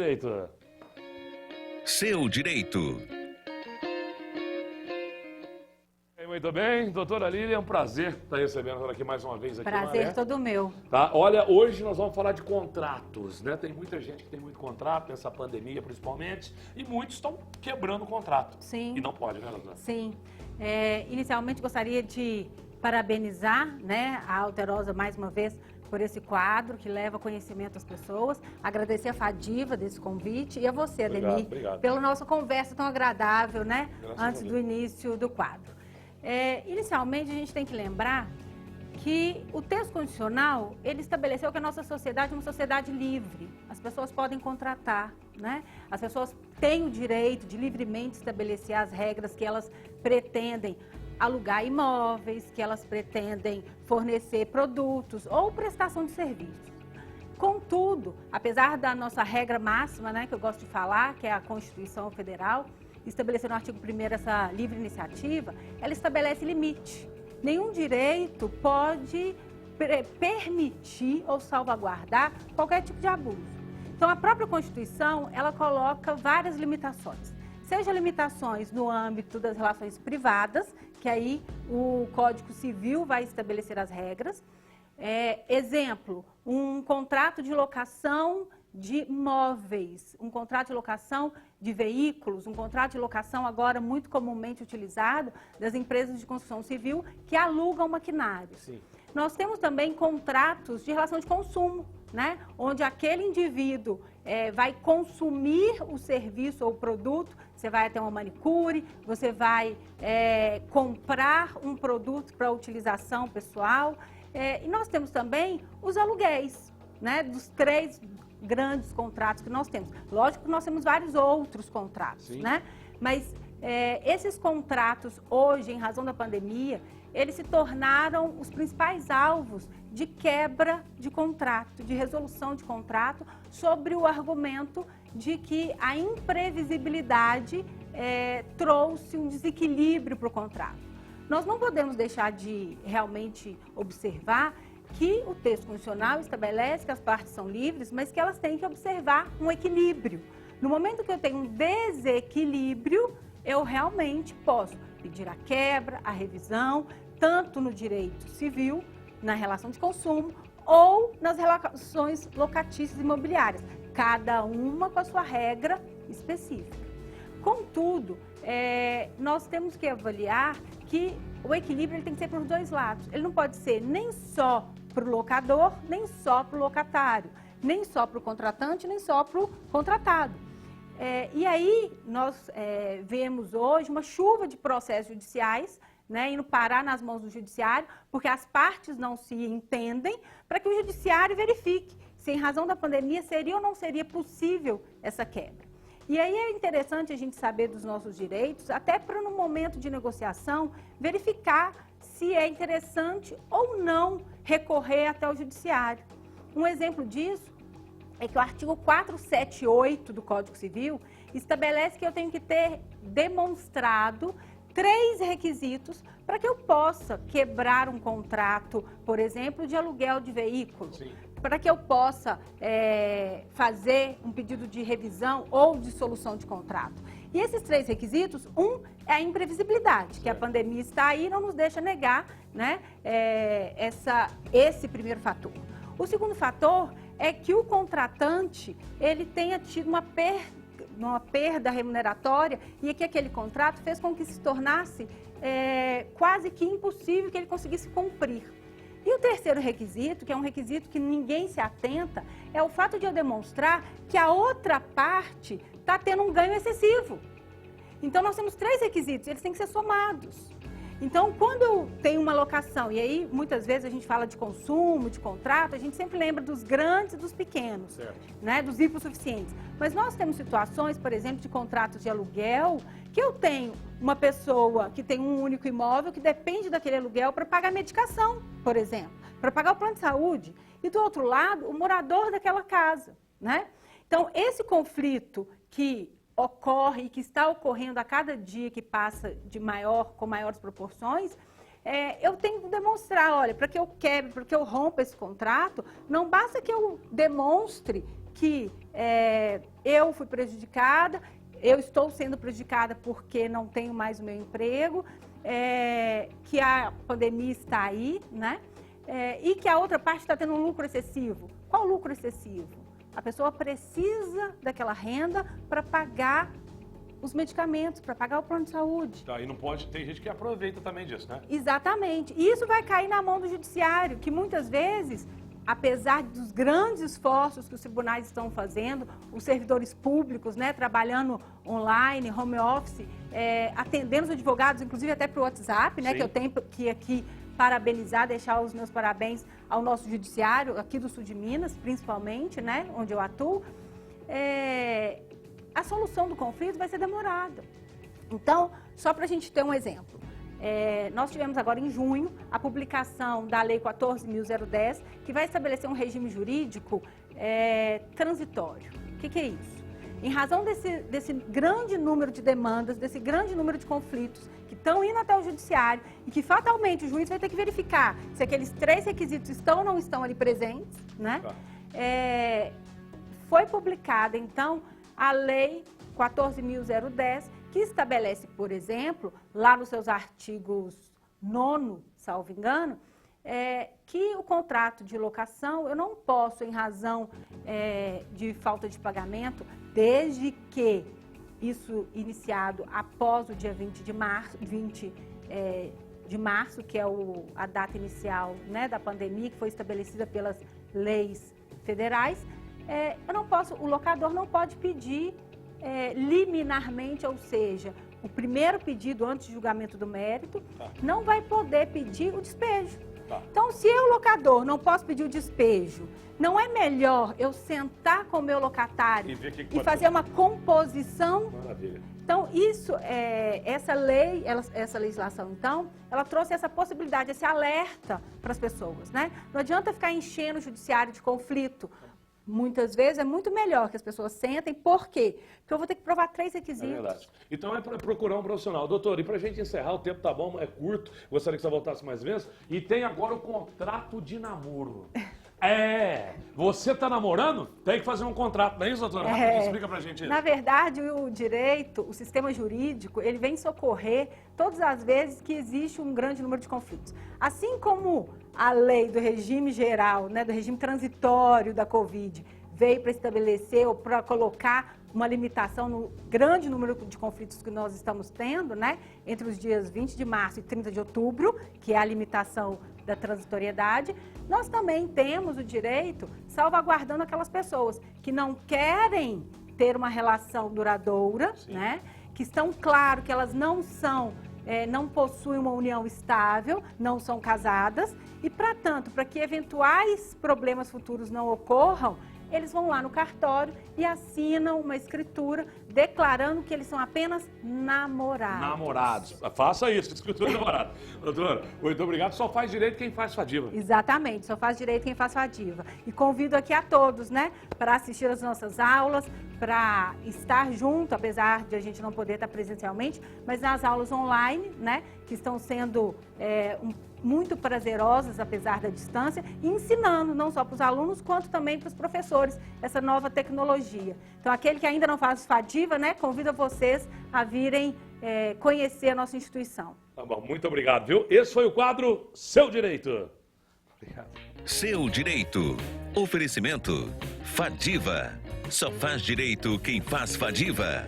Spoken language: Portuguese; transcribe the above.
Direito. Seu direito. Muito bem, doutora Lília, é um prazer estar recebendo ela aqui mais uma vez. Prazer todo meu. Tá? Olha, hoje nós vamos falar de contratos, né? Tem muita gente que tem muito contrato, nessa pandemia principalmente, e muitos estão quebrando o contrato. Sim. E não pode, né, doutora? Sim. Inicialmente gostaria de parabenizar, né, a Alterosa mais uma vez por esse quadro que leva conhecimento às pessoas. Agradecer a Fadiva desse convite e a você, Ademir, pela nossa conversa tão agradável, né, antes do início do quadro. Inicialmente, a gente tem que lembrar que o texto constitucional, ele estabeleceu que a nossa sociedade é uma sociedade livre. As pessoas podem contratar, né? As pessoas têm o direito de livremente estabelecer as regras que elas pretendem alugar imóveis, que elas pretendem fornecer produtos ou prestação de serviços. Contudo, apesar da nossa regra máxima, né, que eu gosto de falar, que é a Constituição Federal, estabeleceu no artigo 1º essa livre iniciativa, ela estabelece limite. Nenhum direito pode permitir ou salvaguardar qualquer tipo de abuso. Então, a própria Constituição, ela coloca várias limitações. Seja limitações no âmbito das relações privadas, que aí o Código Civil vai estabelecer as regras. Exemplo, um contrato de locação de móveis, um contrato de locação de veículos, um contrato de locação agora muito comumente utilizado das empresas de construção civil que alugam maquinários. Sim. Nós temos também contratos de relação de consumo, né? Onde aquele indivíduo vai consumir o serviço ou o produto, você vai até uma manicure, você vai comprar um produto para utilização pessoal. E nós temos também os aluguéis, né? Dos 3 grandes contratos que nós temos. Lógico que nós temos vários outros contratos, sim, né? Mas esses contratos hoje, em razão da pandemia, eles se tornaram os principais alvos de quebra de contrato, de resolução de contrato, sobre o argumento de que a imprevisibilidade trouxe um desequilíbrio para o contrato. Nós não podemos deixar de realmente observar que o texto constitucional estabelece que as partes são livres, mas que elas têm que observar um equilíbrio. No momento que eu tenho um desequilíbrio, eu realmente posso pedir a quebra, a revisão, tanto no direito civil, na relação de consumo, ou nas relações locatícias imobiliárias, cada uma com a sua regra específica. Contudo, nós temos que avaliar que o equilíbrio ele tem que ser para os dois lados. Ele não pode ser nem só para o locador, nem só para o locatário, nem só para o contratante, nem só para o contratado. E aí nós vemos hoje uma chuva de processos judiciais, né, indo parar nas mãos do judiciário, porque as partes não se entendem, para que o judiciário verifique se, em razão da pandemia, seria ou não seria possível essa quebra. E aí é interessante a gente saber dos nossos direitos, até para, no momento de negociação, verificar se é interessante ou não recorrer até o judiciário. Um exemplo disso é que o artigo 478 do Código Civil estabelece que eu tenho que ter demonstrado 3 requisitos para que eu possa quebrar um contrato, por exemplo, de aluguel de veículo. Sim. Para que eu possa fazer um pedido de revisão ou de solução de contrato. E esses 3 requisitos, um é a imprevisibilidade, que a pandemia está aí e não nos deixa negar, né, esse primeiro fator. O segundo fator é que o contratante ele tenha tido uma perda remuneratória e que aquele contrato fez com que se tornasse quase que impossível que ele conseguisse cumprir. E o terceiro requisito, que é um requisito que ninguém se atenta, é o fato de eu demonstrar que a outra parte está tendo um ganho excessivo. Então, nós temos 3 requisitos, eles têm que ser somados. Então, quando eu tenho uma locação, e aí muitas vezes a gente fala de consumo, de contrato, a gente sempre lembra dos grandes e dos pequenos, né, dos hipossuficientes. Mas nós temos situações, por exemplo, de contratos de aluguel, que eu tenho uma pessoa que tem um único imóvel que depende daquele aluguel para pagar medicação, por exemplo, para pagar o plano de saúde. E do outro lado, o morador daquela casa, né? Então, esse conflito que ocorre e que está ocorrendo a cada dia que passa com maiores proporções, eu tenho que demonstrar, olha, para que eu quebre, para que eu rompa esse contrato, não basta que eu demonstre que eu fui prejudicada, eu estou sendo prejudicada porque não tenho mais o meu emprego, que a pandemia está aí, né? E que a outra parte está tendo um lucro excessivo. Qual lucro excessivo? A pessoa precisa daquela renda para pagar os medicamentos, para pagar o plano de saúde. Tá, e não pode, tem gente que aproveita também disso, né? Exatamente. E isso vai cair na mão do judiciário, que muitas vezes, apesar dos grandes esforços que os tribunais estão fazendo, os servidores públicos, né, trabalhando online, home office, atendendo os advogados, inclusive até para o WhatsApp, né, que eu tenho que aqui parabenizar, deixar os meus parabéns ao nosso judiciário, aqui do sul de Minas, principalmente, né, onde eu atuo, a solução do conflito vai ser demorada. Então, só para a gente ter um exemplo, nós tivemos agora em junho a publicação da Lei 14.010, que vai estabelecer um regime jurídico transitório. O que é isso? Em razão desse grande número de demandas, desse grande número de conflitos que estão indo até o judiciário e que fatalmente o juiz vai ter que verificar se aqueles 3 requisitos estão ou não estão ali presentes, né? Foi publicada, então, a Lei 14.010, que estabelece, por exemplo, lá nos seus artigos 9º, salvo engano, que o contrato de locação, eu não posso, em razão de falta de pagamento, desde que isso iniciado após o dia 20 de março, que é a data inicial, né, da pandemia, que foi estabelecida pelas leis federais, o locador não pode pedir liminarmente, ou seja, o primeiro pedido antes do julgamento do mérito, não vai poder pedir o despejo. Então, se eu, locador, não posso pedir o despejo, não é melhor eu sentar com o meu locatário e fazer uma composição? Maravilha. Então, essa lei, essa legislação, então, ela trouxe essa possibilidade, esse alerta para as pessoas, né? Não adianta ficar enchendo o judiciário de conflito. Muitas vezes é muito melhor que as pessoas sentem. Por quê? Porque eu vou ter que provar 3 requisitos. É verdade. Então é para procurar um profissional. Doutor, e para a gente encerrar, o tempo tá bom, é curto, gostaria que você voltasse mais vezes. E tem agora o contrato de namoro. Você tá namorando? Tem que fazer um contrato, não é isso, doutora? Explica pra gente isso. Na verdade, o direito, o sistema jurídico, ele vem socorrer todas as vezes que existe um grande número de conflitos. Assim como a lei do regime geral, né, do regime transitório da Covid, veio para estabelecer ou para colocar uma limitação no grande número de conflitos que nós estamos tendo, né, entre os dias 20 de março e 30 de outubro, que é a limitação da transitoriedade, nós também temos o direito salvaguardando aquelas pessoas que não querem ter uma relação duradoura, né, que estão claro que elas não possuem uma união estável, não são casadas, e, para que eventuais problemas futuros não ocorram, eles vão lá no cartório e assinam uma escritura declarando que eles são apenas namorados. Namorados. Faça isso, escritura de namorado. Doutora, muito obrigado. Só faz direito quem faz fadiva. Exatamente, só faz direito quem faz fadiva. E convido aqui a todos, né, para assistir as nossas aulas, para estar junto, apesar de a gente não poder estar presencialmente, mas nas aulas online, né, que estão sendo muito prazerosas, apesar da distância, e ensinando não só para os alunos, quanto também para os professores, essa nova tecnologia. Então, aquele que ainda não faz fadiva, né, convido vocês a virem conhecer a nossa instituição. Tá bom, muito obrigado, viu? Esse foi o quadro Seu Direito. Obrigado. Seu Direito. Oferecimento. Fadiva. Só faz direito quem faz fadiva.